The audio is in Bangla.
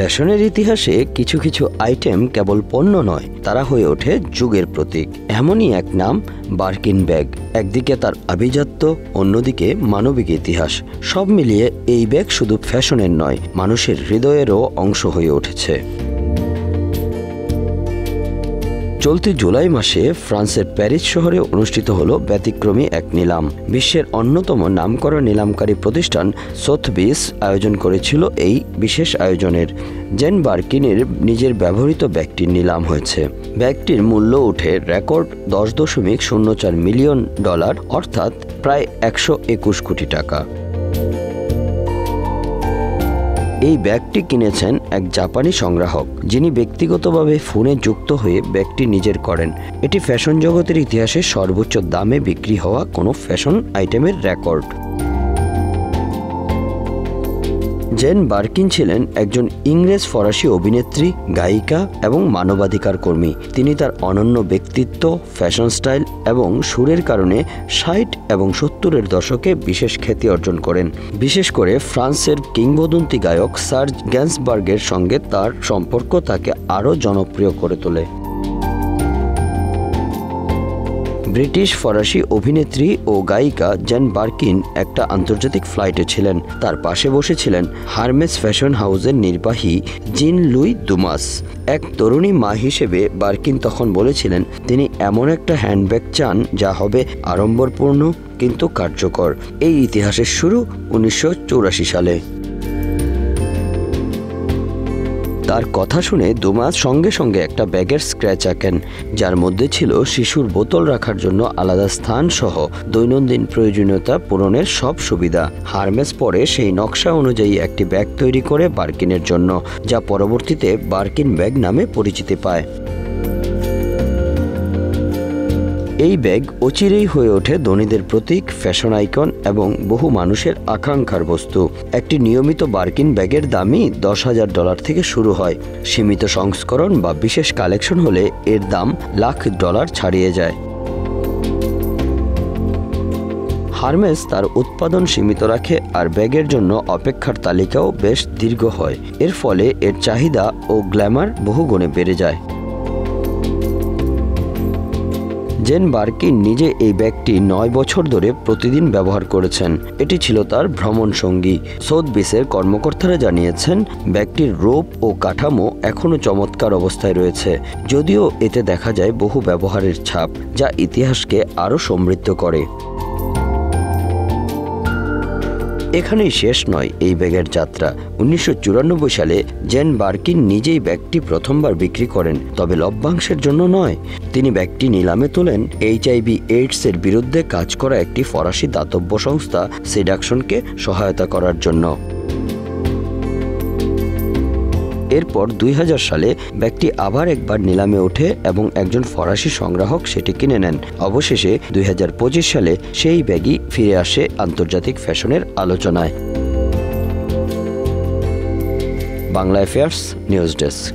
ফ্যাশনের ইতিহাসে কিছু কিছু আইটেম কেবল পণ্য নয়, তারা হয়ে ওঠে যুগের প্রতীক। এমনই এক নাম বার্কিন ব্যাগ। একদিকে তার আভিজাত্য, অন্যদিকে মানবিক ইতিহাস। সব মিলিয়ে এই ব্যাগ শুধু ফ্যাশনের নয়, মানুষের হৃদয়েরও অংশ হয়ে উঠেছে। চলতি জুলাই মাসে ফ্রান্সের প্যারিস শহরে অনুষ্ঠিত হলো ব্যতিক্রমী এক নিলাম। বিশ্বের অন্যতম নামকরা নিলামকারী প্রতিষ্ঠান সোথবিস আয়োজন করেছিল এই বিশেষ আয়োজনের। জেন বার্কিনের নিজের ব্যবহৃত ব্যাগটির নিলাম হয়েছে। ব্যাগটির মূল্য উঠে রেকর্ড $10.04 মিলিয়ন, অর্থাৎ প্রায় 121 কোটি টাকা। এই ব্যাগটি কিনেছেন এক জাপানি সংগ্রাহক, যিনি ব্যক্তিগতভাবে ফোনে যুক্ত হয়ে ব্যাগটি নিজের করেন। এটি ফ্যাশন জগতের ইতিহাসে সর্বোচ্চ দামে বিক্রি হওয়া কোনো ফ্যাশন আইটেমের রেকর্ড। জেন বার্কিন ছিলেন একজন ইংরেজ ফরাসি অভিনেত্রী, গায়িকা এবং মানবাধিকার কর্মী। তিনি তার অনন্য ব্যক্তিত্ব, ফ্যাশন স্টাইল এবং সুরের কারণে 60 এবং 70-এর দশকে বিশেষ খ্যাতি অর্জন করেন। বিশেষ করে ফ্রান্সের কিংবদন্তি গায়ক সার্জ গ্যান্সবার্গের সঙ্গে তার সম্পর্ক তাকে আরও জনপ্রিয় করে তোলে। ব্রিটিশ ফরাসি অভিনেত্রী ও গায়িকা জেন বার্কিন একটা আন্তর্জাতিক ফ্লাইটে ছিলেন। তার পাশে বসেছিলেন হারমেস ফ্যাশন হাউসের নির্বাহী জিন লুই দুমাস। এক তরুণী মা হিসেবে বার্কিন তখন বলেছিলেন তিনি এমন একটা হ্যান্ডব্যাগ চান যা হবে আড়ম্বরপূর্ণ কিন্তু কার্যকর। এই ইতিহাসের শুরু 1984 সালে। তার কথা শুনে দুমাস সঙ্গে সঙ্গে একটা ব্যাগের স্ক্র্যাচ আঁকেন, যার মধ্যে ছিল শিশুর বোতল রাখার জন্য আলাদা স্থান সহ দৈনন্দিন প্রয়োজনীয়তা পূরণের সব সুবিধা। হারমেস পরে সেই নকশা অনুযায়ী একটি ব্যাগ তৈরি করে বার্কিনের জন্য, যা পরবর্তীতে বার্কিন ব্যাগ নামে পরিচিতি পায়। এই ব্যাগ অচিরেই হয়ে ওঠে ধনীদের প্রতীক, ফ্যাশন আইকন এবং বহু মানুষের আকাঙ্ক্ষার বস্তু। একটি নিয়মিত বার্কিন ব্যাগের দামই $10,000 থেকে শুরু হয়। সীমিত সংস্করণ বা বিশেষ কালেকশন হলে এর দাম $1,00,000 ছাড়িয়ে যায়। হারমেস তার উৎপাদন সীমিত রাখে আর ব্যাগের জন্য অপেক্ষার তালিকাও বেশ দীর্ঘ হয়। এর ফলে এর চাহিদা ও গ্ল্যামার বহুগুণে বেড়ে যায়। জেন বার্কিন নিজে এই ব্যাগটি 9 বছর ধরে প্রতিদিন ব্যবহার করেছেন। এটি ছিল তার ভ্রমণ সঙ্গী। সোথবিসের কর্মকর্তারা জানিয়েছেন ব্যাগটির রূপ ও কাঠামো এখনও চমৎকার অবস্থায় রয়েছে, যদিও এতে দেখা যায় বহু ব্যবহারের ছাপ, যা ইতিহাসকে আরও সমৃদ্ধ করে। এখানেই শেষ নয় এই ব্যাগের যাত্রা। 1994 সালে জেন বার্কিন নিজেই ব্যাগটি প্রথমবার বিক্রি করেন, তবে লভ্যাংশের জন্য নয়। তিনি ব্যাগটি নিলামে তোলেন HIV/AIDS-এর বিরুদ্ধে কাজ করা একটি ফরাসি দাতব্য সংস্থা সেডাকশনকে সহায়তা করার জন্য। এরপর 2000 সালে ব্যাগটি আবার একবার নিলামে ওঠে এবং একজন ফরাসি সংগ্রাহক সেটি কিনে নেন। অবশেষে 2025 সালে সেই ব্যাগই ফিরে আসে আন্তর্জাতিক ফ্যাশনের আলোচনায়। Bangla affairs news desk.